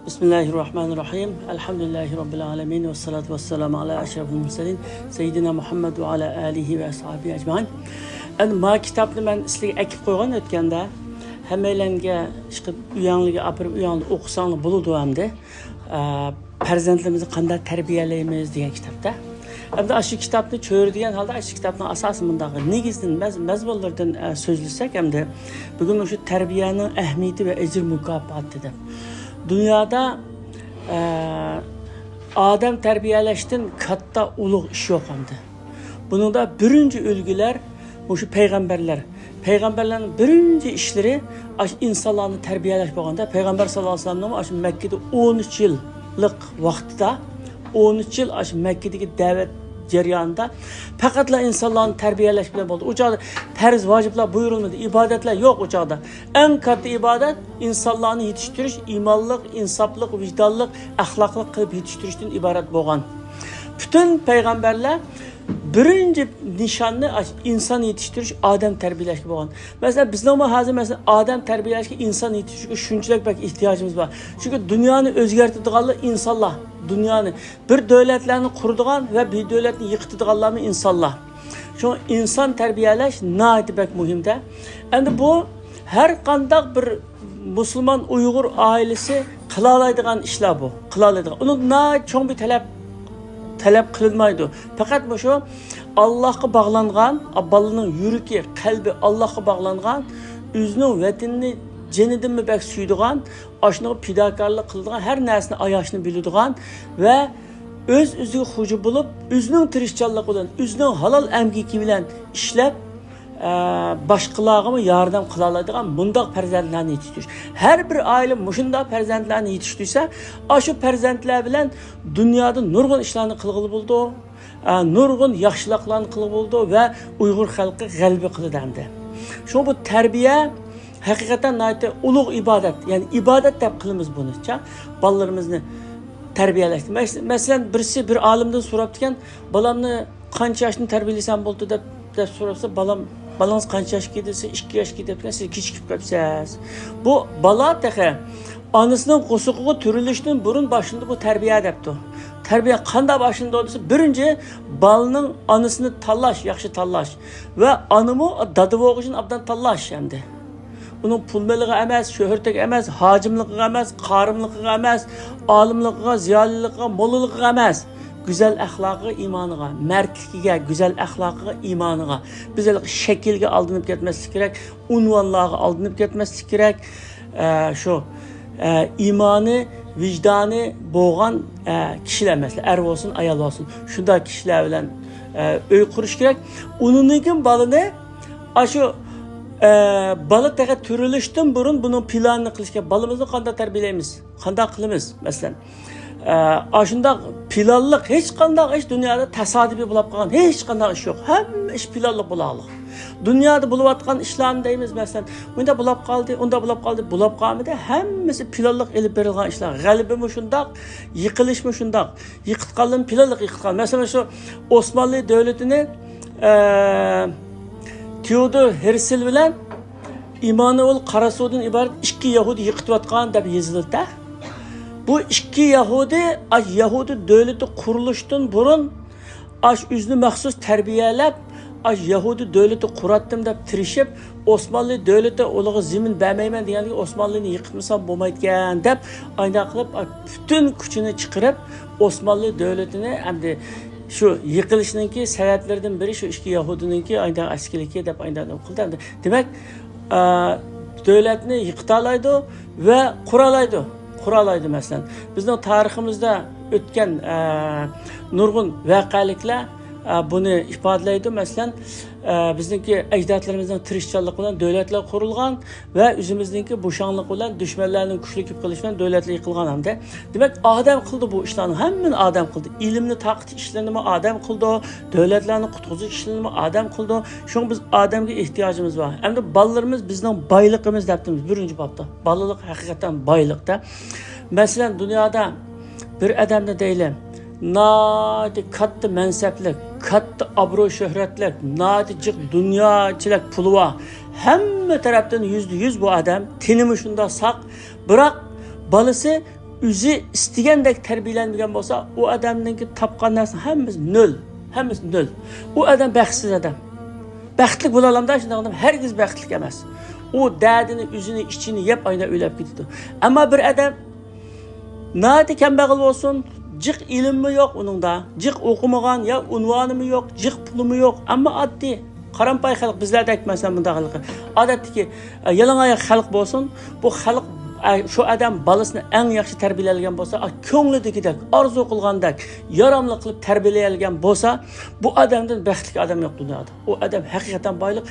Bismillahirrahmanirrahim. Elhamdülillahi Rabbil alemin. Ve salatu ve selamu ala eşrefil murselin. Seyyidina Muhammed ve ala alihi ve ashabihi ecmain. Yani bu kitapni ben sizlarga ekib qo'ygan o'tganda hammalarga chiqib uyanglarga apirib uyangda o'qisanglar bo'ladi hamda farzandlarimizni qanday tarbiyalaymiz degan kitobda. Hamda shu kitobni cho'rdigan holda shu kitobning asosi bunday negizdan mazmunlardan so'zlasak hamda bugun o'sha tarbiyaning ahamiyati va ajr mukofoti deb. Dünyada adam terbiyeleştin katta ulug' iş yok hamda. Bunun da birinci ülgüler şu peygamberler. Peygamberlerin birinci işleri insanlarını terbiyeleş bolganda Peygamber sallallahu aleyhi ve sellem Mekke'de 13 yıllık vaxtda 13 yıl Mekke'deki davet jarayonida faqatla insonlarni tarbiyalash bilan bo'ldi. U joqda farz vojiblar buyurilmadi, ibodatlar yo'q u joqda. Eng katta ibodat insonlarni yetishtirish, iymonlik, insoflik, vijdonlik, axloqli qilib yetishtirishdan iborat bo'lgan. Bütün payg'ambarlar birinci nişanlı insan yetiştiriş, adam terbiyeleşki bo'lgan. Mesela bizning hozir mesela adam terbiyeleşki, insan yetiştirishga shunchalik bak ihtiyacımız var. Çünkü dünyanı o'zgartiradiganlar insonlar. Dünyani bir devletlerini kurduğan ve bir devletini yıktıdığanlarını insanlar. Şu insan terbiyeleş nayeti bek muhimde. Yani bu her kandak bir Müslüman Uygur ailesi kılalaydıgan işler bu. Kılalaydıgan. Onun nayet çok bir talep kılınmaydı. Fakat bu şu Allah'a bağlangan, balının yürüki, kalbi Allah'a bağlangan, üzünün vetinini cenidin mi bek suyduğan, aşını pidakarlık kıldığan, her nersini ayaşını bildiğin ve özü hucu bulup, üzünün tirişçallık olan, üzünün halal emgiki bilen işlep, başkalarına yardım kılaladığın bundaq perzentlerini yetiştiriyor. Her bir aile muşunda perzentlerini yetiştirirse, şu perzentler bilen dünyada nurgun işlerini kılgılı buldu, nurgun yaşlılıklarını kılgılı buldu ve Uygur halkı galbi kılıdandı. Şu bu terbiye hakikaten nayte ulug' ibadet. Yani ibadet deb qilamiz buni. Balalarimizni tarbiyalashdi. Mesela birisi bir olimdan so'rabdikan, "Balamni qancha yoshni tarbiyalasam bo'ldi?" deb so'rasa, "Balangiz qancha yoshga desa, 2 yoshga debdikan, siz kechikib qolibsiz." Bu bala taqa onasining qo'shiqqiga turilishdan burun boshida bu tarbiya debdi. Tarbiya qanday boshida bo'lsa, birinchi balaning onasini tanlash, yaxshi tanlash va onimi dadavi o'qishini abdan tanlash hamda. Bunun pulmeliği emez, şöhrətlik emez, hacimliği emez, qarımlığı emez, alimliği, ziyaliliği, moluluğu emez. Güzel əxlaqı, imanıga, mertliğe, güzel əxlaqı, imanıga. Bizə şəkilge aldınıp getməsi gerek, unvanlığa aldınıp getməsi gerek. Şu imanı, vicdanı boğan kişiler mesela, er olsun, ayal olsun. Şunda kişiler bilen öy kuruş gerek. Onunkin balını, şu balık daga türülüştün burun bunun planını kılışken balımızı qanday terbiyelaymiz, qanday qilamiz mesela. Aşında planlık hiç qanday iş dünyada tasadifi bulab qalgan hiç qanday iş yok. Hem iş planlı bulaqlıq. Dünyada buluvatqan işlerini deyimiz mesela. Bunda bulab qaldı, onda bulab qaldı, bulab qalmadı. Hemmisi planlık elib berilgan işler. Galibi mi şundaq, yıkılış mı şundaq. Yıkıtqanlığın planlık yıkıtqan. Mesela şu Osmanlı devletini Theodor Herzl bilen İmanuel Karasu'dan ibaret 2 Yahudi yıkıtıyotgan deb yazıldı. Bu 2 Yahudi devleti kuruluştan burun üzünü məxsus terbiyelep Yahudi devleti kuratdım deb tirişip Osmanlı devleti oluğu zemin vermeymen diyen Osmanlı'nı yıkıtmasam bulmaydigan deb ayna qilib bütün küçünü çıkarıp Osmanlı devletini hem de şu yıkılışınınki sebeplerden biri şu 2 Yahudininki aydan askiliki deb aydan qildi. Demek devletini yıkıtalaydı ve kuralaydı mesela. Bizning tariximizda o'tgan nurg'un voqealiklar bunu ifodalaydi. Mesela bizdeki ecdatlarımızın tirişçilik bilan devletler kurulgan ve üzümüzdeki boşanlık bilan düşmanlarning kuchli qilish bilan devletler yıkılgan hamda. Demek adam qildi bu ishlarni, hammani adam qildi. Ilmni taqit ishlarini adam qildi, devletlarni qutqizish ishlarini adam qildi. Şun biz adamga ehtiyojimiz var. Hamda balalarimiz bizning boyligimiz debdimiz birinchi bobda. Balalık hakikaten boylikda. Mesela dünyada bir adamni deylik, nadi katta mansablik, katta obro' şöhretlik, nadi jiq dunyochilik puli bor. Hamma tarafdan %100 bu adam tinimi shunda saq, biroq balasi o'zi istigandek tarbiyalanmagan bo'lsa, u odamninki topgan narsa hammasi nol. Hammasi nol. U odam baxtsiz odam. Baxtli bo'la olamda, shunday odam hargiz baxtli emas. U dadini, o'zini, ichini yeb ayna o'ylab ketdi. Ammo bir odam nati kambag'al bo'lsin, jiq ilmi yo'q uningda, jiq o'qimagan, ya unvonimi yo'q, jiq pulimi yo'q, ammo oddiy qarampay xalq bizlarda aytmasam bunda xalqi. Odatdagi yalangoyoq xalq bo'lsin, bu xalq şu adam balasını en yaxshi tarbiyalagan bo'lsa, ko'nglidagidek, orzu qilgandek, yaramli qilib tarbiyalagan bo'lsa, bu odamdan baxtli odam yo'q dunyoda. U odam haqiqatan boylik,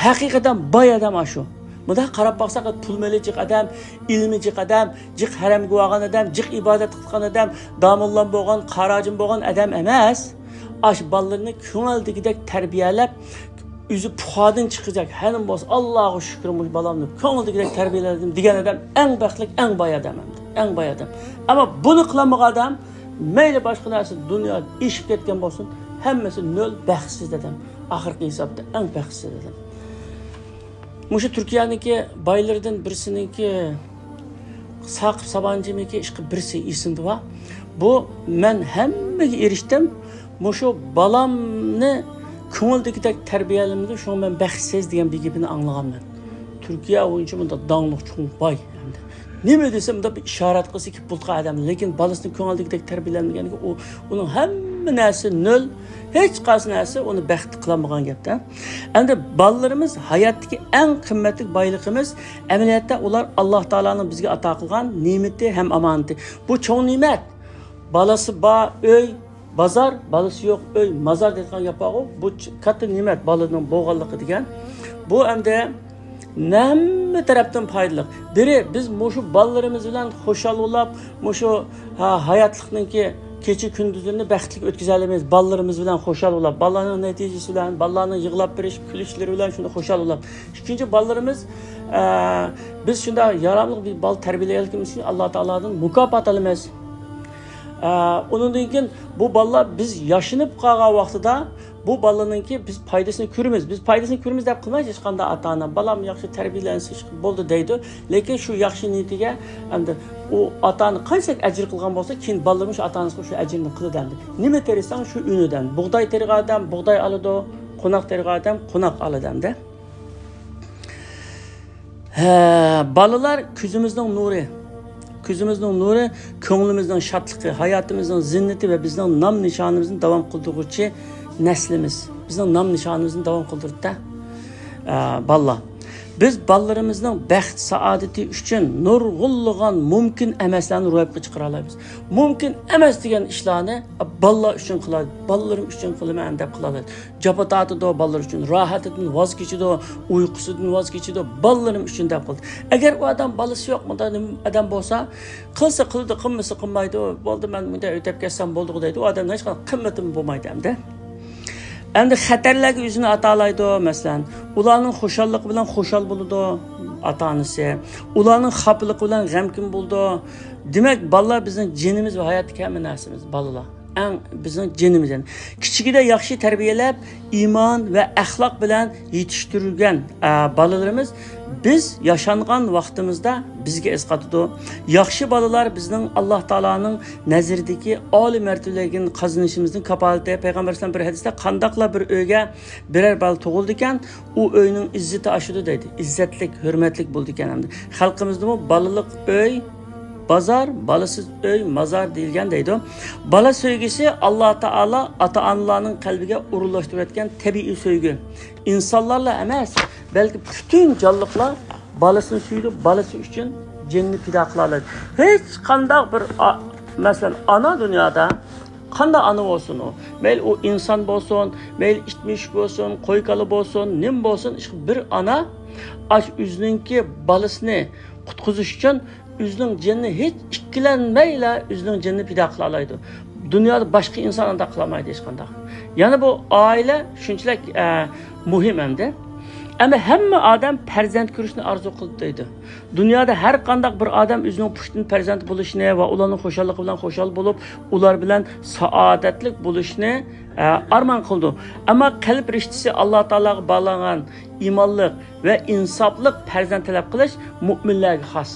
haqiqatan boy odam shu. Bunda qarab baqsak, pul melijiq odam, ilmijiq odam, jiq haramga olgan odam, jiq ibodat qilgan odam, damullan bo'lgan, qarajim bo'lgan odam emas. Aş ballarını ko'ngildagidek tarbiyalab, yüzü puhadan çıkacak. Henim boz Allah'a şükürmüş balamını ko'ngildagidek tarbiyaladim degan adam en baxtli, en boy adam. En boy adam. Ama bunu qilamagan adam mayli boshqa narsa dunyoda ishib ketgan bo'lsin, hammasi nol baxtsiz adam. Oxirgi hisobda en baxtsiz adam. Mushu Turkiyaniki boylardan birsiniki Saqib Sabancımiki ishqi birisi esimda va bu men hammaga erishdim. Mushu balamni ko'ngildagidek tarbiyalamda shu men baxtsiz degan bir gapini anglaganman. Turkiya o'yinchi bunda danglik cho'ng boy. Nima desam da bir ishorat qilsa ki pulqa odam, lekin balasini ko'ngildagidek tarbiyalanmaganiga uning hamma narsa nol, hech qaysi narsa uni baxtli qilamagan gapda. Endi balalarimiz hayotdagi eng qimmatli boyligimiz, amaliyotda ular Alloh taolaning bizga ato qilgan ne'mati ham omonati. Bu cho'ng ne'mat. Balasi bor uy, bazar, balası yok, öy, mazar dediğin yapağı, bu katta nimet balının boğallığı degan. Bu hem de nemme taraftan faydalı. Biri biz muşu ballarımız bilen hoşal olap, muşu hayatlıkның ki keçi gündüzünü bəxtlik ötküzəlimiz, ballarımız bilen hoşal olap, balların neticesi bilen, balların yığılap biriş, külüşleri bilen şunda hoşal olap. İkinci ballarımız biz şunda yaramlı bir bal terbiyeleyelim için Allah Teala'dan mukafat alımız. Onundan keyin bu ballar biz yaşınıp qalgan vaqtida bu ballarınki biz faydasını görürüz. Biz faydasını görürüz deb qilmaymiz hech qanday ata-ona. Balam yaxshi tarbiyalansa bo'ldi deydi. Lekin shu yaxshi niyatiga endi u atani qancha ajr qilgan bo'lsa, keyin ballarimiz shu atanasiga shu ajrni qiladi. Nima terisang shu unidan. Bug'doy tergan odam bug'doy oladi, qo'noq tergan odam qo'noq oladi. Balalar ko'zimizning nuri. Ko'zimizning nuri, ko'nglimizning shodligi, hayotimizning zinnati va bizning nom nishonimizni davom qildiruvchi naslimiz. Bizning nom nishonimizni davom qildirdi-da. Balla. Biz ballarimizning baxt, saodati uchun nurg'unlagan mumkin emaslarni ro'yobga chiqara olamiz. Mumkin emas degan ishlarni ballar uchun qiladi, ballarim uchun qilaman deb qiladi. Japotatida ballar uchun, rohatidan voz kechidi, uyqusidan voz kechidi, ballarim uchun deb qildi. Agar u odam balasi yo'q, bunday odam bo'lsa, qilsa qildi, qilmasa qilmaydi, bo'ldi men bunday o'tib ketsam bo'ldi deydi. U odamdan hech qanday qimmatim bo'lmaydi hamda. Endi xatarlarga o'zini atalaydi, masalan, ularning xo'shalligi bilan xo'shal bo'ladi ota-onasi, ularning xafaligi bilan g'amkin bo'ladi. Demak, bolalar bizning jinimiz va hayotdagi hamma narsamiz, bolalar. Eng bizning jinimiz. Kichigida yaxshi tarbiyalab, iymon va axloq bilan yetishtirilgan bolalarimiz biz yaşangan vaqtimizda bizga esqatadi. Yaxshi bolalar bizning Alloh taolaning naziridagi oliy martabaga qazanishimizning kapolati. Payg'ambar sollallohu bir hadisda qandaqla bir uyga birer bola tug'ildi ekan, u uyning izzati oshidi deydi. Izzatlik, hurmatlik bo'ldi ekan hamda. Xalqimizda bu balaliq uy, bazar, balasiz uy, mazar deyilgan deydi. Bala sevgisi Alloh taolo ota-onalarning qalbiga urilashtirayotgan tabiiy sevgi. İnsanlarla emas, belki bütün canlıklar balasını suydu, balası için cenni pida kılarlar. Hiç kandak bir mesela ana dünyada kanda ana olsun o. Meyl o insan olsun, meyl içmiş olsun, koykalı olsun, nim olsun. İşte bir ana aç üzününki balasını kutkuzuş için üzünün cenni hiç ikkilenmeyle üzünün cenni pida kılarlardı. Dünyada başka insan da kılamaydı hiç kandak. Yani bu aile şunçilek muhim hem de. Ama hamma adam farzand ko'rishni arzu qiladi. Dunyoda har qanday bir odam o'zining pushtin farzand bo'lishini va ularning xo'shalligi bilan xo'shal bo'lib, ular bilan saodatlik bo'lishni armon qildi. Ammo qalb rishtisi Alloh taolaga bog'langan iymonlik va insoflik farzand talab qilish mu'minlarga xos.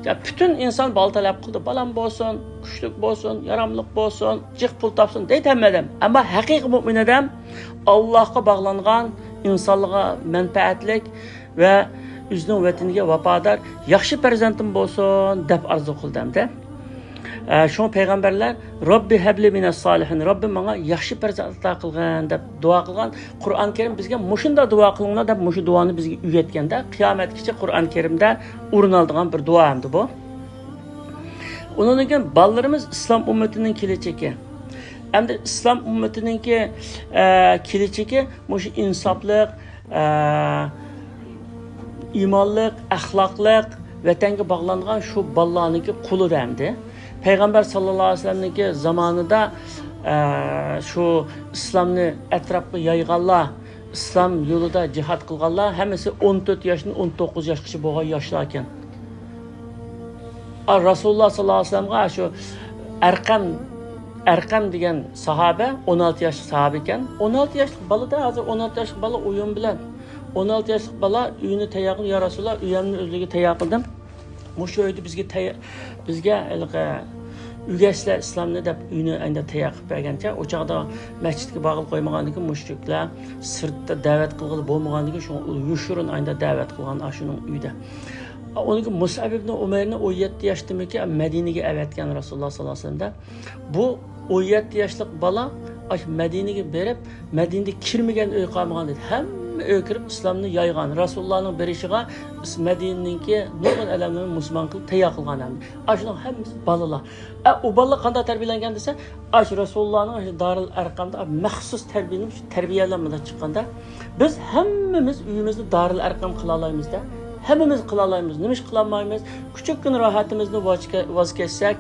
Ya bütün insan bal talep kıldı. Balam bolsun, güçlük bolsun, yaramlık bolsun, cık pul tapsın deytemmedim. Ama hakiki mümin adam Allah'a bağlangan, insanlığa menfaatlik ve üzünün vataniga vafodor, yaxshi farzandim bolsun deb arzu qildim-da. Şu peygamberler Rabbi habli minas salihin, Rabbim bana yaxshi farzand ato qilgin deb duo qilgan. Qur'on Karim bizga mushunda duo qilinglar deb mushu duoni bizga uyatganda, qiyomatgacha Qur'on Karimda o'rin oladigan bir duo hamdi bu. Ondan keyin ballarimiz islom ummatining kelajagi. Hamda islom ummatininki kelajagi mushu insoflik, iymonlik, axloqlik, vatanga bog'langan shu ballarniki quli hamdi. Peygamber sallallahu aleyhi ve sellem'deki zamanında şu İslam'ı etrafı yayganlar, İslam yolunda cihat kılganlar, hemisi 14 yaşından 19 yaşlı boğay yaşlarken. Resulullah sallallahu aleyhi ve sellem'e şu Erkam degen sahabe 16 yaşlı sahabe iken, 16 yaşlı balı da hazır 16 yaşlı balı uyum bilen. 16 yaşlı bala üyünü teyakın, ya Resulullah üyemini özlüğü teyakıldım. Muşu öydü bizge ügesler İslam'ını da üyünü aynı teyakıp bergence. O çağda mescidki bağıl koymağandı ki müşrikler sırtta davet kılgılı bolmağandı ki şunu yuşurun aynı davet kılgan aşının üyde. Onun ki Mus'ab ibn Umayr'ni 17 yaş demek ki Medine'ye evetken Resulullah sallallahu aleyhi ve sellem'de. Bu 17 yaşlık bala Medine'ye berip Medine'de kirmegen öy kalmağan dedi. Hem öykürüp İslam'ını yaygan. Resulullah'ın berişiga Medine'ninki nurgun elemlerini Müslüman kılıp teya kılgan hem. Aşının hemimiz balalar. O balalar kanda terbiyelengen dese Resulullah'ın Darül Erkam'da məxsus terbiyelenmeden çıkkanda biz hemimiz üyümüzü Darül Erkam kılalayımız da. Hemimiz kılalayımız, nemiş kılamayımız, küçük gün rahatımızı vazgeçsek,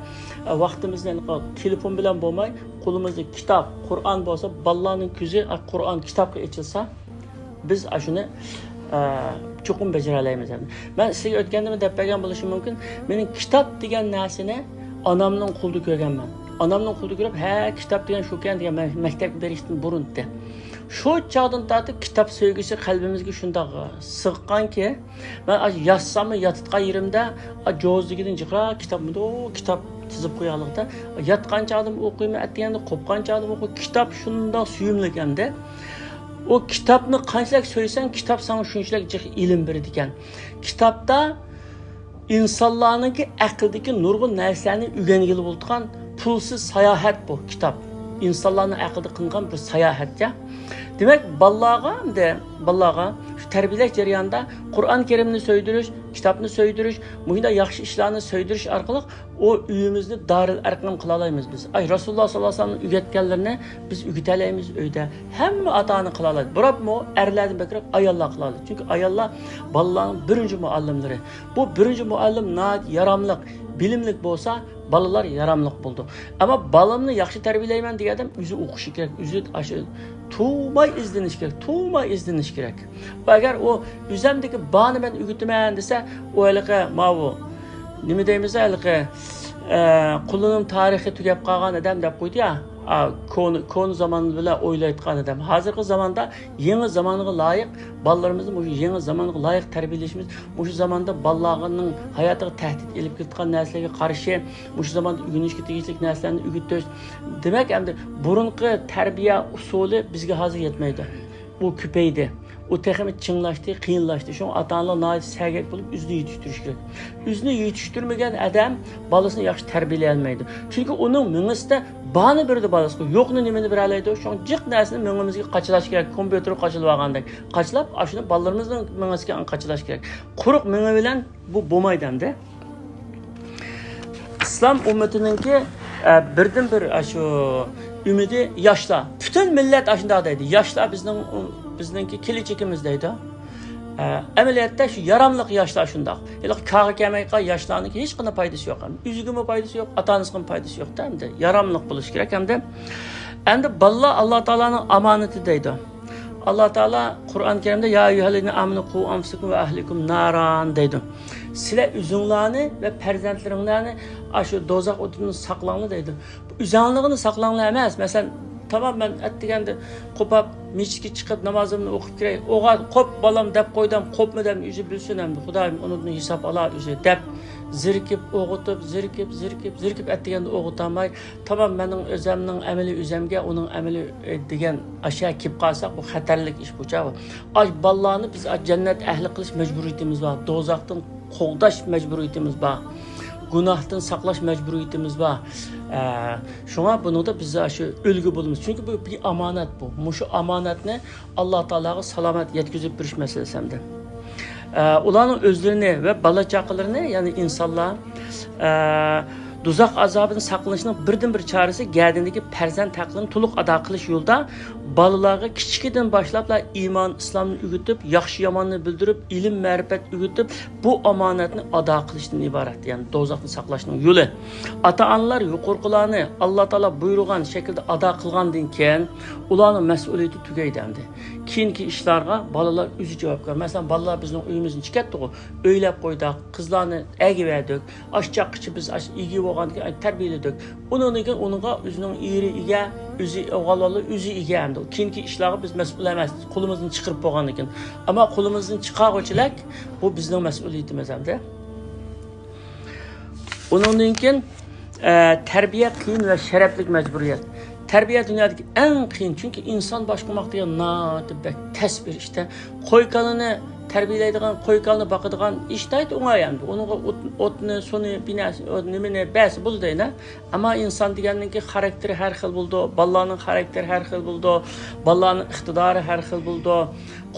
vaktimizden telefon bilen bulmay, kolumuzda kitap, Kur'an olsa, ballarının küzü, Kur'an kitapla içilse, biz şunu çokum becereleyimiz. Ben size ötkendimi depegen buluşum mümkün. Benim kitap degen nesine anamın kuldu görgen ben. Anamın kuldu görüp, kitap degen şuken degen mektep beriştin burun de. Şu çağdan tartib kitap sevgisi kalbimizge şunda sıqqan ki ben yazsam yatıtqa yerimde jozligidin jiqra kitap tizib qo'yaliqda yatqan chaqdim o'qiymi atganda qo'pqan chaqdim o'qi kitap shundoq suyumli ekanda o kitapni qanchalik so'ysang kitap sana shunchalik ilm beradi ekan. Kitapda insonlarningki aqldagi nurg'un narsalarni o'rgangili bo'lgan pulsiz sayohat bu kitap. İnsanların aqlida qilgan bir sayohatga. Demek ballağa şu terbiyelik jarayonida Qur'on Karimni söydürüş, kitapni söydürüş, muhunda yaxshi ishlarni söydürüş arqali o uyimizni Darül Erkam qila olamiz biz. Rasululloh sallallohu alayhi vasallam uyatganlarni biz uyutalaymiz uyda. Hamma atani qila oladi. Biroq bu erlardan bekrab ayollar qila oladi. Chunki ayollar balalarning birinchi muallimlari. Bu birinchi muallim yaramliq, bilimlik bo'lsa balalar yaramliq bo'ldi. Ama balamni yaxshi tarbiyalayman degan o'zi o'qishi kerak, o'zi tuğmay izleniş gerek. Eğer o üzemdeki bağını ben ügütmeyen dese o elike mavu nimi deyimiz elike kullanım tarihi tükep kalgan adam dep koydu ya konu zamanı bile oylayıtkan adam. Hazırki zamanda yeni zamanına layık ballarımızın bu yeni zamanına layık terbiyeleşimiz bu zamanda ballarının hayatı tehdit edip gittiğin nesliğe karşı bu zamanda ügünüşki tegişlik neslerini ügüttöz. Demek hem de burunki terbiye usulü bizge hazır yetmeydi. Bu küpeydi. O tekimi çınlaştı, kıyınlaştı. Şu ata-analar nayet sergek bulup üzünü yetiştiriş gerek. Üzünü yetiştirmegen adam balasını yaxşı terbiyeleyemeydi. Çünkü onun müngüsü bağını birdi balası. Yokunu nimeni bir alaydı. Şu an cık dersini müngümüzge kaçılaş gerek. Kompüteri kaçılıp ağandak. Kaçılap, aşını ballarımızdan müngüzge kaçılaş gerek. Kuruk müngü bilen bu bomaydı hem de. İslam ümmetininki birden bir şu ümidi yaşla. Bütün millet aşındadaydı. Yaşla bizninki kelechegimizdeydi. Ameliyatta şu yaramlıq yaşlar şundaq. Elə kağı kəməyqa yaşlarının heç qana faydası yox. Üzügümə faydası yox, atanızın faydası yox da hem de yaramlıq buluş gerek hem de. Hem de balla Allah Taala'nın amaneti deydi. Allah Taala Kur'an-ı Kerim'de ya eyyuhellezine amenu qu anfusakum ve ahlikum naran deydi. Sizler üzünlerini ve perzentlerini aşı dozaq otunun saqlanını deydi. Üzünlüğünü saqlanını emas. Mesela tamam ben ettigende kopap meçitke çıkıp namazımı okuyup gireyim. Oğa kop balam dep koydum, kopmadım yüzü bilsin hem de. Xudayım onun hesap ala yüzü dep zirkib o'g'itib, zirkib etdiganda o'g'itamay, tamam mening o'zimning amali o'zimga, uning amali degan ashya kelib qolsa, bu xatarlik ish bu chog'i. Ay ballarni biz jannat ahli qilish majburiyatimiz bor, do'zaxdan qo'g'dash majburiyatimiz bor. Günahdan saqlash majburiyatimiz bor. Şuna bunu da biz şu ölgü bulmuş. Çünkü bu bir amanat bu. Muşu amanatni Allah Teala'ga salamat yetkizip biriş meselesi hem de. Ulanın özlerini ve bala çaqılarını yani insanlar duzaq azabının saqlanışının birden bir çaresi gəldindeki perzent haqqını tuluq ada qilish yo'lda balalarga kichikdan boshlab iymon islomni o'rgatib, yaxshi yomonni bildirib, ilm ma'rifat o'rgatib, bu omonatni ado qilishdan iborat. Ya'ni do'zaxni saqlashning yo'li. Ota-onalar yuqorqilarni Alloh taolo buyurgan shaklda ado qilgandan keyin ularning mas'uliyati tugaydi endi. Keyingi ishlarga balalar o'zi javobgar. Masalan, balalar bizning uyimizni chiqatdi-ku, o'ylab qo'ydik, qizlarni agiverdik, aşçaqçı biz igi bo'lgan tarbiyaladik. Uningga o'zining iriga, o'zi o'g'alolar o'zi ega endi. Keyingi ishlarga biz mas'ul emas, qo'limizni chiqarib bo'lgan ekan. Ammo qo'limizni chiqaruvchilik bu bizning mas'uliyatimiz hamda. Uningdan keyin tarbiya qiyin va sharaflik majburiyat. Terbiye dünyadaki en kıyın çünkü insan başlamak diye nadir tesbir işte koy kanını terbiyeleydiğin koy kanını bakıdığın işteydi ona yani onun otunu sonu binası ne besi buldu yine ama insan diyenin ki karakteri her xil buldu ballarının karakteri her xil buldu ballarının iktidarı her xil buldu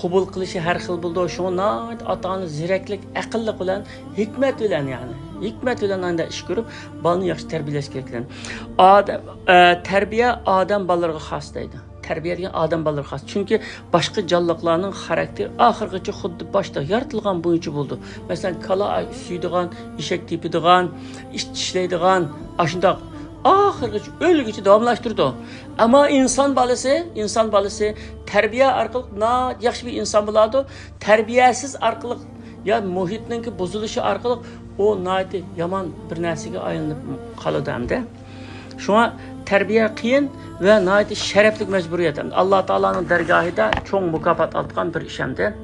kubul kılışı her xil buldu şu nadir atanın zireklik akıllı olan hikmet olan yani hikmet olan anda iş görüp balını yaxşı terbiyeleş gerekli. Terbiye adam ballarına xasdaydı. Terbiye degan adam ballarına xas. Çünkü başka canlılarning xarakteri ahirgacha xuddi boshda yaratilgan bo'yicha bo'ldi. Masalan, kala suydigan, eshak tepadigan, ish tishlaydigan, ashundoq ahirgacha o'lgicha davomlashtirdi. Ammo inson balasi terbiye orqali yaxshi bir inson bo'ladi. Tarbiyasiz orqali ya muhitning buzilishi orqali o naydi yaman bir narsaga aylanib qoladi hamda. Şuna terbiye qiyin ve naydi şereflik mecburiyet hamda. Allah Teala'nın dergahida çoğun mukafat aldıgan bir iş hamda.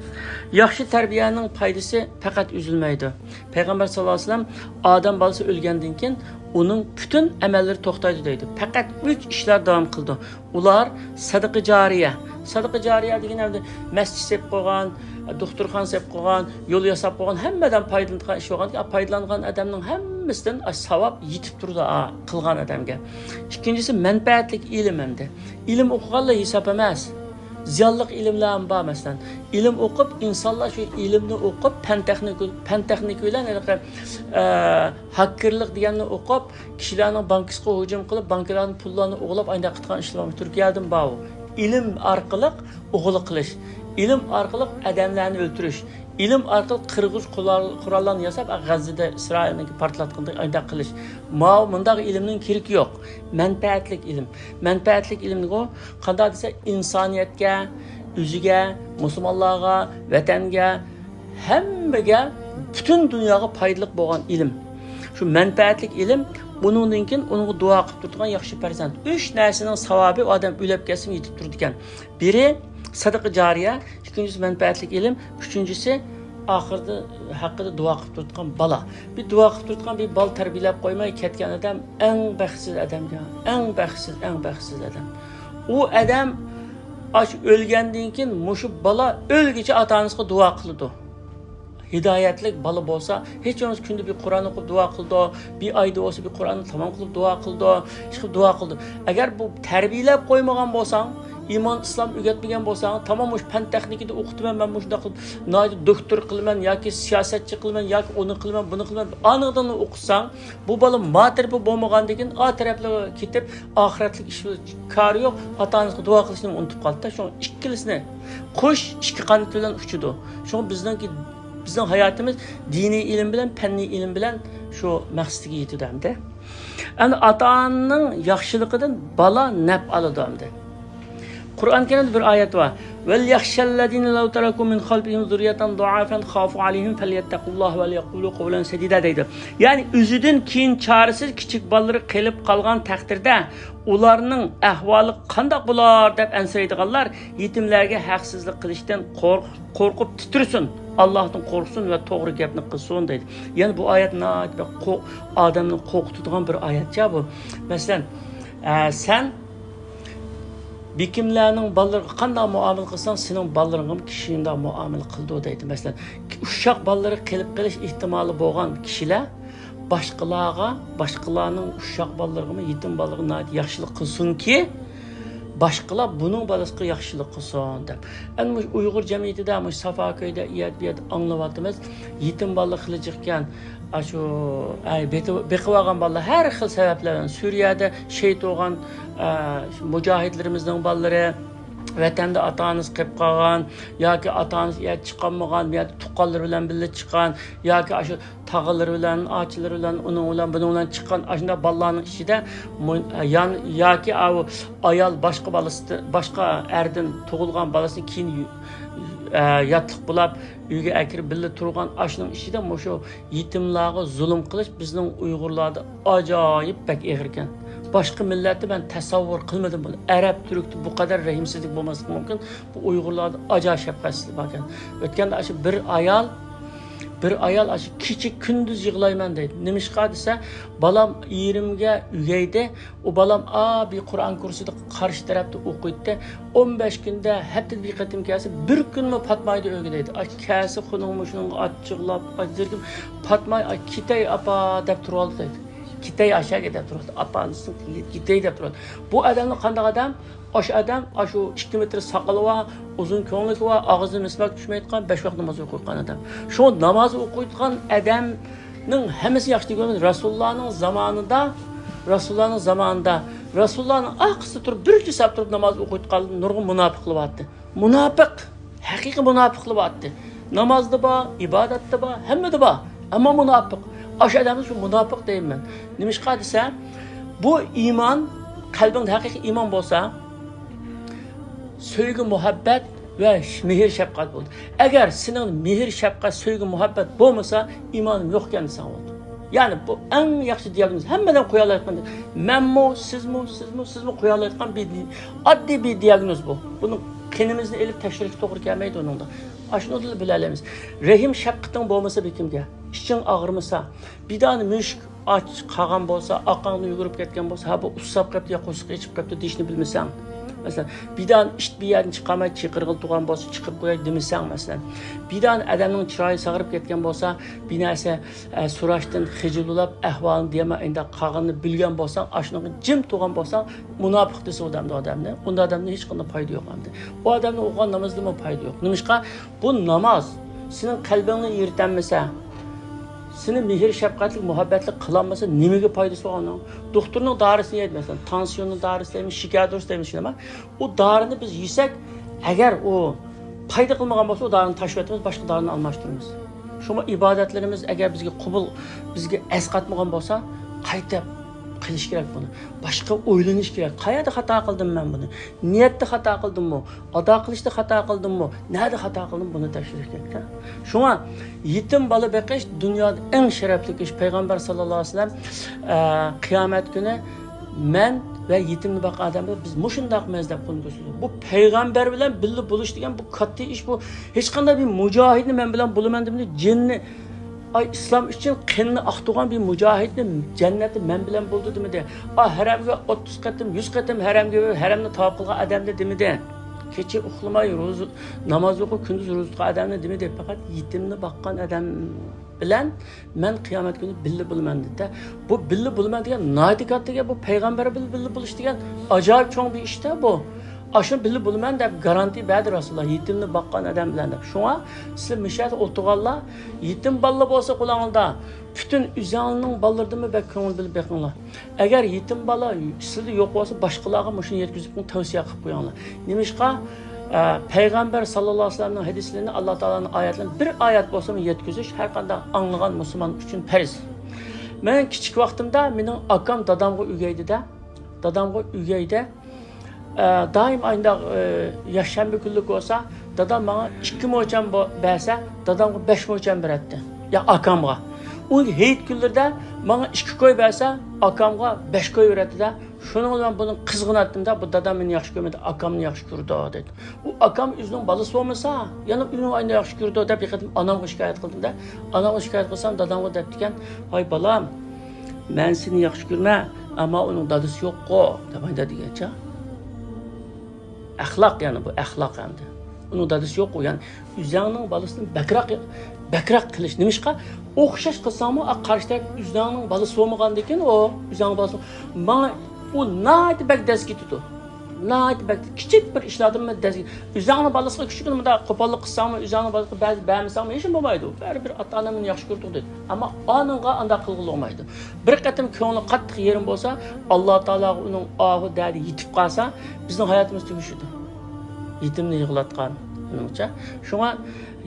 Yaxşı terbiyenin faydası fakat üzülmeydi. Peygamber sallallahu aleyhi ve sellem adam balası ölgenden keyin onun bütün emelleri toxtaydı deydi. Fakat 3 işler devam kıldı. Ular sadaqa jariya. Sadaqa jariya degan evde mescid sep qo'ygan, doktorxona sep qo'ygan, yo'l yasab qo'ygan, hammadan foydalangan ish bo'lgan. Foydalangan odamning hammasidan savob yetib turdi qilgan odamga. Ikkinchisi manfaatlik ilm endi. Ilm o'qiganlar hisob emas. Ziyonliq ilimlar bor masalan. Ilm o'qib, insonlar shu ilmni o'qib, fan texnik bilan hakkerlik deganni o'qib, kishilarning bankasiga hujum qilib, bankalarning pullarini o'g'lab, ayda qilgan ishlar Turkiyadan bor. İlim arqılıq oğulu qilish, ilim arqılıq adamlarni o'ltirish, ilim arqılıq qirg'iz qurollarni yasab, G'azzada İsrailniki portlatganda ayda qilish. Bundaq ilimning keragi yo'q. Manfaatlik ilim. Manfaatlik ilimni o qanday desa insoniyatga, o'ziga, musulmonlarga, vatanga, hammaga, butun dunyoga foydali bo'lgan ilim. Şu manfaatlik ilim bunundan keyin unga duo qilib turgan yaxshi farzand. 3 narsaning savobi odam o'lib kelsin yetib turdi ekan. Biri sadaqa jariya, ikkinchisi manfaatlik ilm, uchinchisi oxirida haqida duo qilib turgan bola. Bir duo qilib turgan bir bal tarbiyalab qo'ymay ketgan odam eng baxtsiz odamga, eng baxtsiz odam. U odam o'lgandan keyin mushu bola o'lgicha ota-onasiga duo qildi. Hidayetlik balı bolsa, hiç olmazsa günde bir Kur'an okup dua kıldı, bir ayda olsa bir Kur'an'ı tamam kılıp dua kıldı, çıkıp dua kıldı. Eğer bu terbiyelep koymagan bolsan, iman, İslam öğretmegen bolsan, tamam bu fen teknikide okutumen ben bu şunda kılıp, doktor kılmen, ya ki siyasetçi kılmen, ya ki onu kılmen, bunu kılmen, anıdan okusan, bu balı ma tarafı bolmagan dekin, a taraflı gidip ahiretlik iş karı yok, hatanızda dua kılışını unutup kaldı da, şu ikilisine, kuş iki kanat bilen uçudu. Şu Bizim hayatımız dini ilim bilen, fenni ilim bilen şu məqsədiga yetdi hamda. Yani ata-ananın yaxşılıqıdan bala nəb alıdı hamda. Kur'an-ı Kerim'de bir ayet var. Vel yahşellezine lev teraku min halbihim zurriyeten duafen khafu aleyhim felyettakullah ve yekulu kavlen sedida deydi. Yani üzüdün keyin çaresiz küçük balları kelip kalgan takdirde ularning ahvoli qandoq bo'lar deb ansiraydiganlar yetimlarga haqsizlik qilishdan qo'rqib titirsin, Allohdan qo'rqsin va to'g'ri gapni qilsin deydi. Yani bu oyat odamni qo'rqitadigan bir oyatcha bu. Masalan, sen bekimlarning ballarga qanday muomala qilsang, sening ballaring ham kishingda muomala qildi deydi. Masalan, uşaq ballari qilib qilish ehtimoli bo'lgan kishilar başqalarning uşaq ballarına, yetim ballarına yaxshilik qilsin ki, başqalar buning balasiga yaxshilik qilsin deb. Endi Uyg'ur jamiyatida, Safaköy'de iyat anglayapmiz. Yetim ballar qilajaqkan, shu beqib olgan ballar har xil sabablardan Suriyada shehid bo'lgan mujohidlarimizning ballari vatanda ota-onasi qilib qolgan yoki ota-onasi chiqolmagan yoki tuqqanlar bilan birga chiqqan yoki shu tog'alari bilan, ochilari bilan, uning bilan, buning bilan chiqqan shunday bolalarning ichida yoki ayol boshqa erdan tug'ilgan bolasini keyin yatliq bo'lib uyga akirib birga turgan ashning ichida shu yetimlarga zulm qilish bizning Uyg'urlarda ajoyib bak eg'ir ekan. Başka milleti ben tasavvur kılmadım bunu. Arap, Türk'tü bu kadar rahimsizlik olması mümkün. Bu Uygurlarda acayip şefkatsizlik bakın. Ötken de bir ayal aşı küçük gündüz yığılayman deydi. Nemişka dese balam 20'ge ügeydi. O balam bir Kur'an kursuydu karşı tarafta okuydu. 15 günde hep de bir katim kelse bir gün mü patmaydı ögü deydi. Kelse konulmuşunun açıklap zirgim patmay kitay apa deyip turaldı deydi. Kitay aşağı gider durdu. Apanısın kitay de durdu. Bu adamın qanday adam? Aş adam, şu 2 metre sakalı var, uzun ko'ngligi var, ağzı misvak düşmeydigan 5 vaqt namoz o'qiyotgan adam. Şu namoz o'qiyotgan adamning hammasi yaxshi degan Rasulullahning zamanida Rasulullahning aqsi turib bir chisab turib namoz o'qiyotgan nurg'un munofiq qilyapti. Munofiq, haqiqiy munofiq qilyapti. Namozda bor, ibodatda bor, hammada bor. Ammo munofiq. Aşağıdamız şu münafık deyim ben. Nemişka dese, bu iman, kalbinde hakiki iman olsa, sevgi, muhabbet ve mihir şefkat oldu. Eğer senin mihir şefkat, sevgi, muhabbet olmasa, imanım yok kendisi oldu. Yani bu en yaxşı diyagnoz. Hemmeden koyarlayatkan, men mi, siz mi koyarlayatkan adli bir diyagnoz bu. Bunun kendimizde elip teşrif doğru gelmeydi onun da. Aşını da bilalemiz. Rahim şefkatin olmasa bir kimge. İçin ağırmasa, bir tane müşk aç kagan bolsa, aqanını yugurub ketken bolsa, ha bu ussab qapti ya qo'shiq ichib qapti deyishni bilmasang. Mesela bir tane bir yerden çıkamay çıqırgıl tuğan bolsa çıkıp qo'yay demasang masalan. Bir tane adamning chiroyi sag'irib ketgan bolsa, bir narsa so'rashdan xijilulab ahvolini dema endi qag'ini bilgan bolsang, ashunga jim turgan bolsang, munofiq desa odamni. Unda odamning hech qanday foyda yo'q endi. Bu odamning o'qigan namozida ham foyda yo'q. Nimishqa? Bu namoz sening qalbingni yiritanmasa, seni mihir şefkatlik, muhabbetlik kılanmasa nimege faydası var onun? Doktorun darisini yetmezsen, tansiyonun darisi demiş, şeker darisi demiş ama o darini biz yesek, eğer o fayda kılmagan olsa o darini taşıp etmez, başka darini almıştırmız. Şuma ibadetlerimiz eğer bizge esqatmagan olsa, qayta qilish kerak buni. Boshqa o'ylanish kerak. Qayerda xato qildim men buni? Niyatda xato qildimmi? Ado qilishda xato qildimmi? Nerede xato qildim buni tekshirish kerak. Shunga yetim bola beqish dunyoda eng sharafli ish. Payg'ambar sallallohu alayhi vasallam qiyomat kuni men ve yetimni boqqan odamlar biz mushundoq deb qo'ygan. Bu payg'ambar bilan birga bo'lish degan bu katta ish bu. Hech qanday bir mujohidni men bilan bo'laman deb jinni İslam için kendini aktuğan bir mücahidni cenneti men bilen buldu demedi. Haremge 30 katım, 100 katım haremde tavap kılgan adamda demedi. Keçi uxlamay, namaz oku, gündüz rozu tutgan adamda demedi. Fakat yetimni bakkan adam bilen men kıyamet günü birga bulaman dedi. Bu birga bulaman degan nadiqatga bu payg'ambar birga buluş degan acayip çoğun bir işte bu. Aşın birga bulaman deb garanti berdi Rasulullah yetimni bakkan adam bilen deb. Şuna siz mishat o'tirganlar yetim balla bo'lsa qo'lingizda bütün üzerinin ballarını bek ko'ngil bilib beqinglar. Eğer yetim bala sizde yok olsa boshqalarga mushuni yetkazib tavsiya qilib qo'yinglar. Nimishqa Peygamber sallallahu aleyhi ve sellem'in hadislerini Allah Teala'nın ayetlerini bir ayet olsa mı yetkiziş her kadar anlayan Müslüman için periz. Ben küçük vaktimde benim akam dadamga ügeydi de Daim aynı yaşam bir günlük olsa, dadam bana 2 moçam verse, dadam 5 moçam veretti. Ya akamga. O heyit günlerde bana 2 koy verse, akamga 5 koy veretti de. Şunun olan bunun kızgın attım da, bu dadam beni yaxşı görmedi, akamını yaxşı gördü dedi. O akam üzünün balısı olmasa, yanıp ünün aynı yaxşı gördü de, bir kadın anamga şikayet kıldım da. Anamga şikayet kılsam, dadamga deptiken, hay balam, ben seni yaxşı görme, ama onun dadısı yok ko, demeyin dedi geçe. Ahlak yani bu, ahlak yani. Onun dadısı yok o, yani üzerinin balısını bekrak kılış. Nemişka? Okşaş kılsamı, karşı taraf üzerinin balısı olmagandiken o, üzerinin balısı bana o naydı bek dezgi tutu. Naydı bek, küçük bir işladım ben dezgi. Üzerinin balısı küçük ama da kopallık kılsamı, üzerinin balısı bazı beğenmesem işim olmaydı. Her bir ata-anamın yaxşı gördük dedi. Ama anınga anda kılgılı olmaydı. Bir qatim köngülü qattiq yerim bolsa, Allah Taala onun ahı derdi yitip qalsa, bizning hayatımız tuguşudi. Yetimni yig'latgan. Menimcha, şuna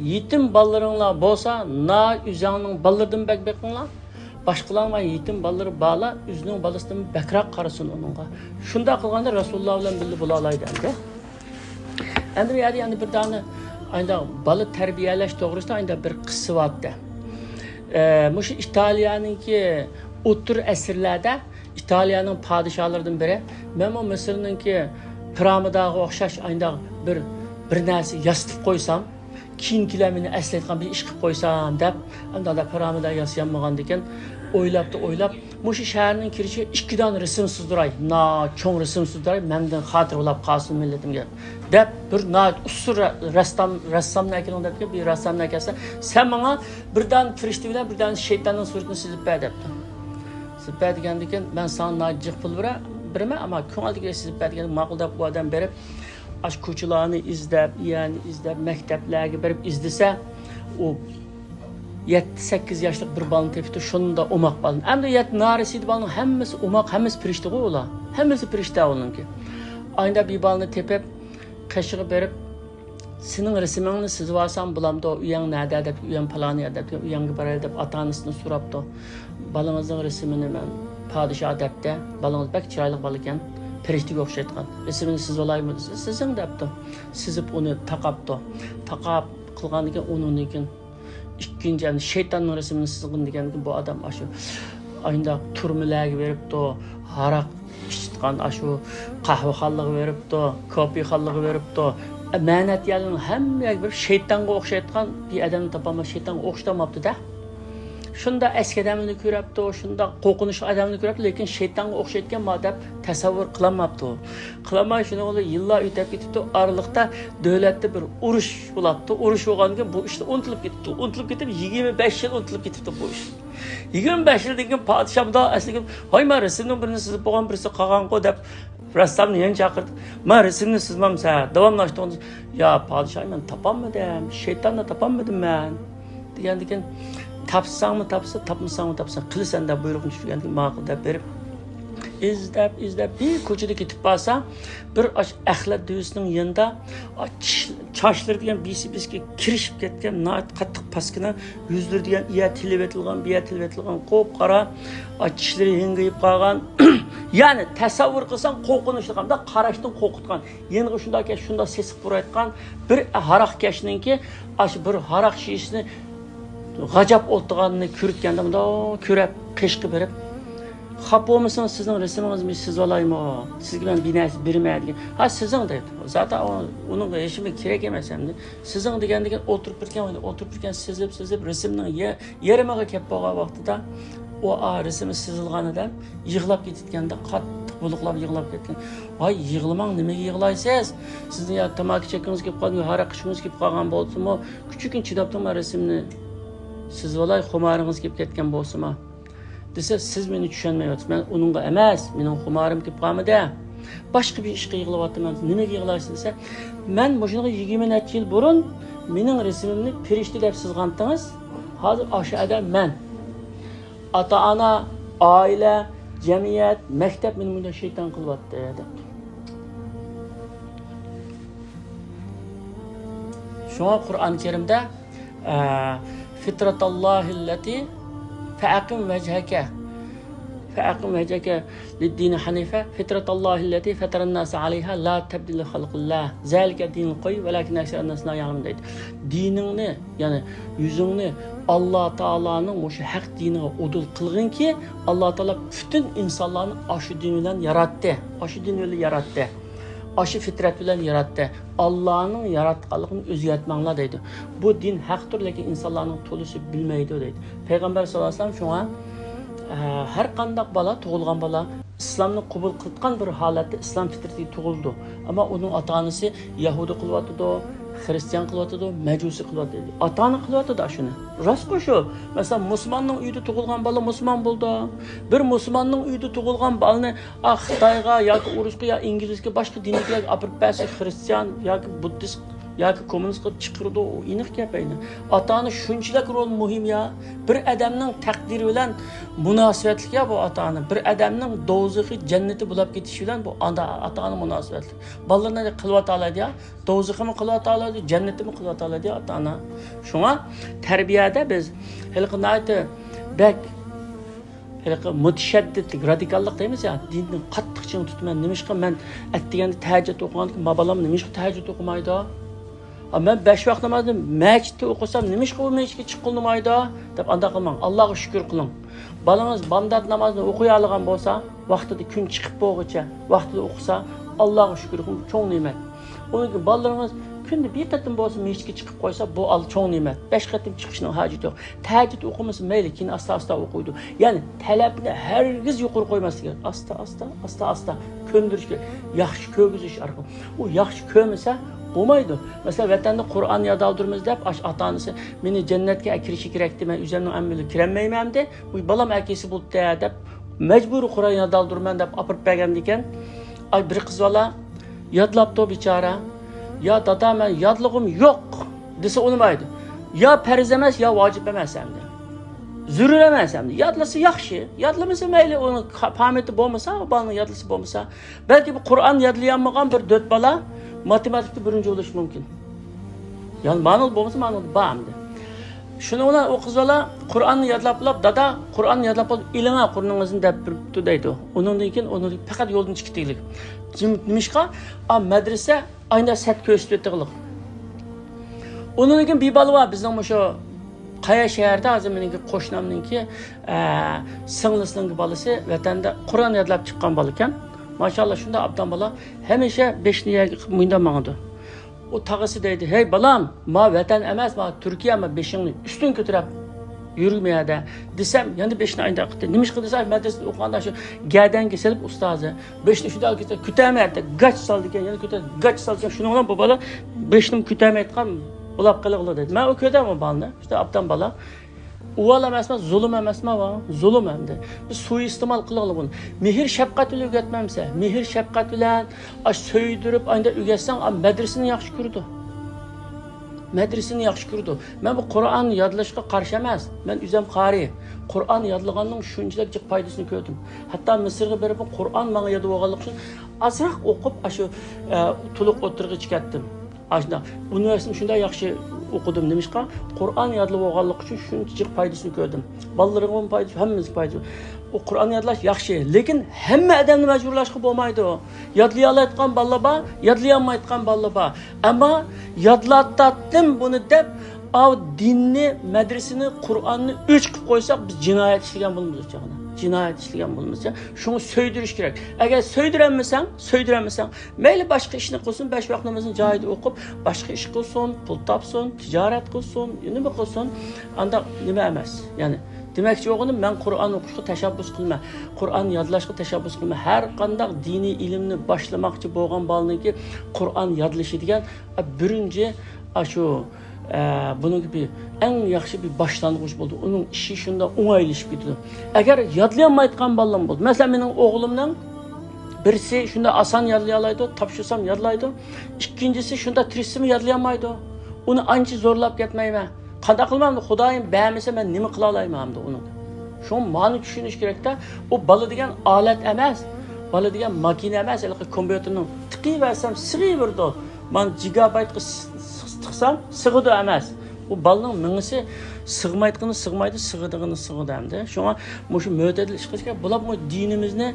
yetim balalarınla bolsa, na üzerinin balarından bek-bekinglar. Başqalarına yetim balaları bağla, üzünün balısından bekrak qarasın onunğa. Şunda qilganda Rasulullah bilan birga bo'la oladi endi. Endi yani bir tane aynı balı terbiyeleş doğrusunda aynı bir qissa vardı. Muş İtalyanınki o'ttir asrlarda İtalyanın padişahlarından biri, men o Mısır'ınki piramidage o'xshash aynı bir narsa yasitib qo'ysam, keyingilarni eslatgan bir ish qilib qo'ysam deb, anda piramida yasayanmagan ekan, o'ylab, mush shaharning kirishi 2 dan rasm sizdiray, cho'ng rasm sizdiray, mendan xotir bo'lib qolsin millatimga. Deb bir usul rassamni ekan deb bir rassamni akasi, sen menga birdan firishta bilan birdan shaytonning suratini chizib ber debdi. Chizib ber degandan keyin men sana jiq pul berma, ama ko'ngilga chizib ber degan ma'qul deb bu odam berib, aş ko'chalarni izlab, maktablarga berib izlasa, o 7-8 yoshlik bir balani tepdi, shunda o'moq balani. Endi 7 narisi balani hammasi o'moq, hammasi firishta qo'y ular. Hammasi firishta onunki. Aynda bir balani tepib, qashig'i berib, sening rasmingni chizib olsam bulamda, uyang nada deb, uyang palani deb, uyangga boray deb ota-onasidan so'rabdi. Balangizning rasmini men podshoh debdi. Balangiz bak chiroyli bola ekan. Periştiga o'xshatgan. Rasmini siz olaymi desa, sizing debdi. Sizib uni taqabdi. Taqab qilgandan keyin undan keyin ikkinchi shaytonning rasmini sizgan degan bu odam shu aynda turmalarga beribdi, haraq ichitgan, shu qahvaxonlarga beribdi, kofixonlarga beribdi. Ma'nat yalin hammaga bir shaytonga o'xshatgan bir odamni topolmay, shaytonga o'xshatamabdi-da. Şunda eski adamını görüptü, şunda qo'rqinch adamını görüptü, lekin shaytonga o'xshatgan deb tasavvur qilamabdi. Qilamay shuni o'zi yillar o'tib ketibdi, oraliqda davlatda bir urush bo'libdi. Urush bo'lgandan bu ishni unutilib ketibdi. Unutilib ketib 25 yil unutilib ketibdi bu ish. 25 yildan keyin podshohda asliga "Hoy, men rasmning birini sizib bo'lgan birisi qolgan-ku" deb rassomni yana chaqirdi. "Men rasmni sizmamsa, davomlashtirdim." "Ya podshoh, men topolmadim. Shaytonni topolmadim men." degandan keyin tapsangmi tapsa, tapmasangmi tapsa, qilsan deb buyruqni tushirgandan ma'qul deb berib, izlab bir ko'chada ketib qolsa, bir axlat duyusining yanında chochlari degan bisi-bisga kirishib ketgan, qattiq paskina yuzlari degan biya tilvetilgan qop-qora, tishlari hingayib qolgan. Ya'ni tasavvur qilsang qo'rqinchli hamda qarashdan qo'rqitgan. Yeniga shunda sesiq burayotgan bir haraqkashninki, bir haraq shisini g'ajab o'tirganini ko'rganda bunda ko'rib qishqi berib, "Xafa bo'lmasangiz sizning rasmingizni siz olaymi? Sizga men binasi bermaydi." "Ha, sizing" dedi. Zaten uning yeshimi kerak emas endi. Sizing degandan o'tirib turgan sizib rasmning yerimiga kelib qolgan vaqtida o rasmi sizilganidan yig'lab ketganda qattiq buluqlab yig'lab ketgan. "Voy, yig'lamang, nimaga yig'laysiz? Sizning ya tamaki chekingiz kelib qolgan, haraq qishingiz kelib qolgan bo'lsa-mu, kuchugin chidab turma rasmni siz olay xumaringiz kelib ketgan bo'lsa-mu" desa, siz meni tushunmayapsiz. Men uningga emas, mening xumarim kelib qolmadi. Boshqa bir ishga yig'layapman. Nimaga yig'laysiz desa, men mashinaga 20 necha yil burun mening rasmimni firishta deb sizgandingiz. Hozir o'sha odam men. Ota-ona, oila, jamiyat, maktab meni bunday shayton qilyapti deb. Shunga Qur'on Karimda fitratallohillati fa'aqim vajhaka فأقم وجهك للدين حنيفا فطرة الله التي فطر الناس عليها لا تبديل لخلق الله ذلك الدين القيم ولكن أكثر الناس لا يعلمون deydi. Diningni, ya'ni yuzingni Alloh taolaning o'sha haq diniga udul qilgin ki Alloh taolo bütün insonlarni shu din bilan yaratdi. Shu din bilan yaratdi. Aşı fitret bilen yarattı. Allah'ın yaratkanlığını özgürtmanglar deydi. Bu din haktır lekin insanların tolusu bilmeydi deydi. Peygamber sallallahu aleyhi ve sellem şuna her kandak bala, tuğulgan bala İslam'ını kabul kılgan bir halette İslam fitreti tuğuldu. Ama onun atanısı Yahudi kılvatıdı, Hristiyan kılvatıdı, Mecusi kılvatıdı. Atanı kılvatıdı şunu. Rast koşu. Mesela Müslümanın uydu tuğulgan bala Müslüman buldu. Bir Müslümanın uydu tuğulgan balını Xitayga ya ki Urusga ya İngilizce başka dinlikler apırıp bəsi Hristiyan ya ki Buddhist ya ki komünist qilib chiqirdi o iniq gap ayni. Atani shunchalik rol muhim ya. Bir odamning taqdiri bilan munosabatlik ya bu atani. Bir odamning do'zaxi jannati bo'lib ketishi bilan bu atani munosabatlik. Bolalarni qilib oladi ya. Do'zaximi qilib oladi, jannatimi qilib oladi ya atani. Shunga tarbiyada biz hilqinaydi bek mutashaddidlik, radikallik deymiz ya. Dinni qattiq ching tutman. Nimishqa men atdiganda tahajjud o'qigandik, mabalam nimishqa tahajjud o'qimaydi? Ben 5 vaqt namazını meclitte okusam nimiş ki bu meclitte çıkılmaydı deb anda qilmang. Allohga shukr qiling. Balangiz bamdod namozini o'qiy olgan bo'lsa, vaqtida kun chiqib bo'lguncha vaqtida o'qisa, Allohga shukr qiling, cho'ng ne'mat. O'nki balalarimiz kunda bir qatim bo'lsa meclitte chiqib qo'ysa, bu cho'ng ne'mat. 5 qatim chiqishning hojati yo'q. Tahajjud o'qimasa mayli, keyin asta-asta o'qiydi. Ya'ni talabni hargiz yuqori qo'ymaslik kerak. Asta-asta ko'ndirish kerak. Yaxshi ko'gizish orqali. U yaxshi ko'masa olmaydı. Mesela vatanda Kur'an yadaldırmız deyip atanısı beni cennetke kirişi kirekti ben üzerine emmeli kiremmeymem de bu balam erkesi buldu deyip mecbur Kur'an yadaldırmam deyip apırıp beğendikken ay bir kız valla yadlaptı o biçara ya dada ben yadlığım yok dese olmaydı. Ya periz emez ya vacip emez hem de. Zürür emez hem de. Yadlısı yaxşı. Yadlaması meyli onun pameti boğmasa o balının yadlısı boğmasa belki bu Kur'an yadlayanmagan bir 4 bala matematikte birinci oluş mümkün. Yani manıl olmasa manıl bağımdı. Şunu ona o kız ola Kur'an'ı yadlap dada Kur'an'ı yadlap ilime Kur'an'ınızın da bir deydi o. Onun için onu fakat yoldan çıktık. Nimişka a medrese aynı set köstütüklük. Onun için bir balı var bizim şu Kaya şehirde azamininki qo'shnimninki singlisinin balısı vatanda Kur'an yadlap çıkan balıken maşallah şunda abdan bala hemşe 5 niye mıyında mağdı. O tağısı deydi, hey balam, ma vatan emas, ma Türkiye ma 5'ini üstün götürüp yürümeye de desem, yani 5'ini aynı dakikte. Nimiş kıdırsa medresede okuğanda şu gərdən kesilip ustazı, 5'ini şu da kütəməyədə, qaç saldıken, yani qaç saldıken, şunu olan bu bala 5'ini kütəməyətqan, ulap qılıqlı dedi. Ben o köydəm o balını, işte abdan bala. Uval emasma, zulüm emasma var. Zulüm hem de. Biz suistimal kılalım bunu. Mehir şefkat ile ügetmemse, mehir şefkat ile söydürüp aynı ügetsen medresini yaxşı kürdü. Medresini yaxşı kürdü. Ben bu Kur'an yadlaşıqa karşı emas. Ben üzem qari. Kur'an yadlığanın şunçilek cık faydasını gördüm. Hatta Mısır'a berip Kur'an bana yadı oğanlık için azraq okup şu tuluq oturğu çıkarttım. Aslında üniversitem şunda yaxşı okudum demişka. Kur'an yadlı oğanlık için şunçilek faydasını gördüm. Ballarımın faydası, hemmimiz faydası. O Kur'an yadlaş yaxşı. Lekin hemme adamni mecburlaşqı bo'lmaydi o. Yadlayalayotgan balla bor, yadlayamayotgan balla bor. Ama yadlatdim bunu deb av dinni, medresini, Kur'an'ni 3 qilib qo'ysak biz jinoyat ishlagan bo'lamiz chaqana. Jinoyat ishlagan bo'lamiz. Shuni söydirish kerak. Agar söydüremesang, mayli boshqa ishni qilsin, 5 vaqt namozini joyida o'qib, boshqa ish qilsin, pul topsin, tijorat qilsin, nima qilsin, anda nima emas. Ya'ni demakchi o'g'lim men Qur'on o'qishga tashabbus qilma. Qur'on yodlashga tashabbus qilma. Har qanday diniy ilmni boshlamoqchi bo'lgan bolaninki Qur'on yodlashadigan birinchi shu bunun gibi en yaxshi bir başlangıç oldu. Onun işi şunda o'ng'aylashib ketdi. Agar yodlayolmayotgan bolam bo'ldi. Mesela mening o'g'limning birisi shunda oson yodlay oladi, topshirsam yodlaydi. Ikkinchisi shunda tirishsimi yodlayolmaydi. Uni ancha zo'rlab ketmayman. Qanday qilmamdi? Xudoyim bermasa men nima qila olaman uni. Shu ma'ni tushunish kerakda. U bola degan olat emas. Bola degan makina emas, kompyuterning tiqiyversam sig'iyverdi. Men gigabayt tıksam sıkıdı emez. Bu balının mınısı Sığmaydıqını sığmaydı, sığıdığını sığıdı hamda. Şoňa şu mötedil iş qilish kerak. Bular bu dinimizni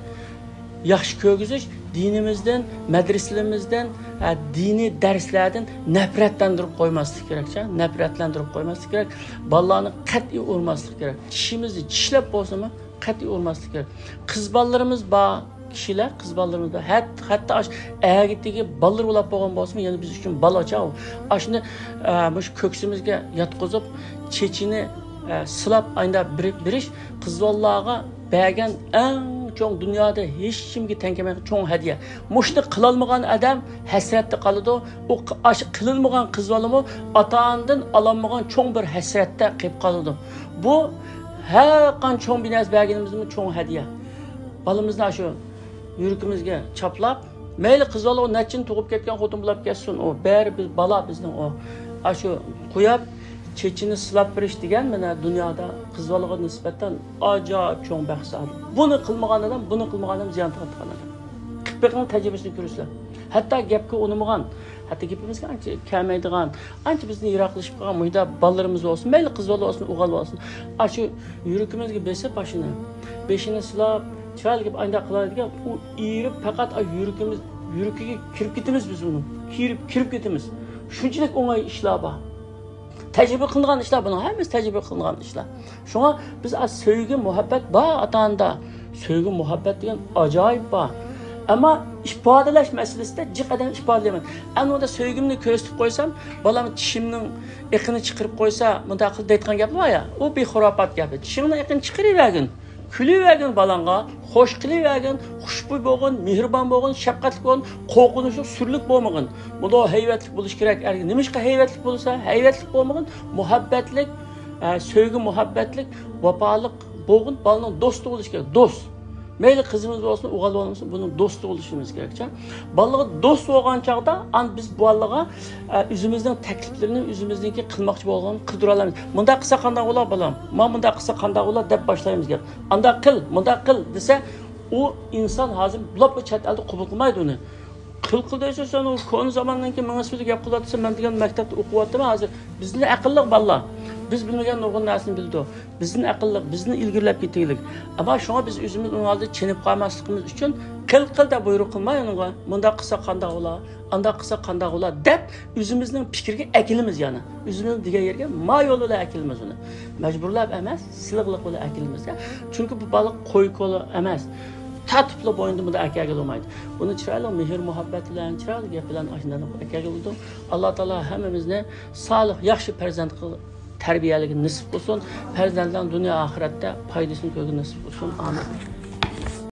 yaxshi ko'rgizish, dinimizden, medreselerimizden, dini derslerden nefretlendirip koymaslık gerekçe. Nefretlendirip koymaslık gerek. Ballarını qat'iy urmaslık gerek. Tişimizni tishlab bo'lsa-mu qat'iy urmaslık gerek. Kız ballarımız kişiler, kız ballarımız da hatta gittiği ballar bo'lib bo'lgan bo'lsa-mu, yani biz için balacha o. Şimdi şu köksimizge yatqızıp çeçini sılap aynda biriş kız ballarga bergen en çok dünyada hiç kimge tenkemek çok hediye. Muşni kılalmagan adam hasretli kalıdı. O kılılmagan kız balımı atağından alanmagan çok bir hasrette kayıp kalıdı. Bu her kan çok binaz bergenimizin çok hediye. Balımızda şu yürükümüzge çaplap, meyli kız balı o neçin tuğup ketken xotin bulap ketsin. O bari biz bala bizden o. Şu koyap çeçini sılap biriş degen mene dünyada kız balığa nispetten acayip çok bəxsad. Bunu kılmagan adam, bunu kılmagan adam ziyan tartkan adam. Kıpbekin tecrübesini görürsüler. Hatta gepke onumugan, hatta gepimizge anca kelmeydigan, anca bizden yiraklaşıp kalan muhida ballarımız olsun, meyli kız balı olsun, uğal olsun. Şu yürükümüzge bese başını, beşini sılap, çıral gibi aynı kılar diye o iğirip fakat yürüküge kirip gitimiz biz bunu. Kirip gitimiz. Şunçilik onay işler var. Tecrübe kılıngan işler bunun. Hemiz tecrübe kılıngan işler. Şuna biz sevgi, muhabbet var atağında. Sevgi, muhabbet diyen acayip var. Ama ifadeleş meselesi de cık eden ifadeleyemen. En onda sevgimini köstüp koysam, balamın dişiminin ekini çıkırıp koysa, mındakıl deytkan yapı var ya, o bir hurapat yapı. Dişiminin ekini çıkırıvergin. Külüvergin balanga, hoş kılıvergin, huşbuy bolğun, mihriban bolğun, şefqatli bolğun, qo'rqinchli, surlik bo'lmag'in. Bunda hayvatlik bo'lish kerak. Nimishqa hayvatlik bo'lsa, hayvatlik bo'lmag'in, muhabbatlik, sevgi, muhabbatlik, vafolik bo'lg'in, balaning do'sti bo'lish kerak. Do'st. Meyli kızımız olsun, uğal olmasın, bunun dostu oluşumuz gerekçe. Balığı dost olgan çağda, biz bu balığa üzümüzden tekliflerini, üzümüzdeki kılmakçı olganı kıldıralamayız. Mında kısa kandak ola balam, mında kısa kandak ola dep başlayımız gerek. Anda kıl, mında kıl dese, o insan hazır bulap ve çat elde kubul kılmaydı onu. Kıl deyse sen o konu zamandan ki bana sözlük yap kıladıysa ben degen mektepte okuvattım hazır. Bizde akıllık balla. Biz bilmegen nurgun narsini bildi o. Bizden akıllık, bizden ilgirlep gittiğilik. Ama şuna biz üzümüz onun aldı çenip kalmaslıkımız için kıl da buyruk kılmay onunla. Mında kısa kandak ola, anda kısa kandak ola dep üzümüzün fikirge ekilimiz yani. Üzümüzün dige yerge ma yoluyla ekilimiz onu. Mecburlap emez, silıqlık ola ekilimiz. Çünkü bu balık koyuk ola emez. Tatupla boyunda da erkek olmaydı. Bunu çırayla mehir muhabbetle çırayla yapılan aşındadan erkek oldu. Allah Teala hemimizne sağlık, yaxşı perzent terbiyeliği nasip olsun. Perzentden dünya ahirette paydasını görgü nasip olsun. Amin.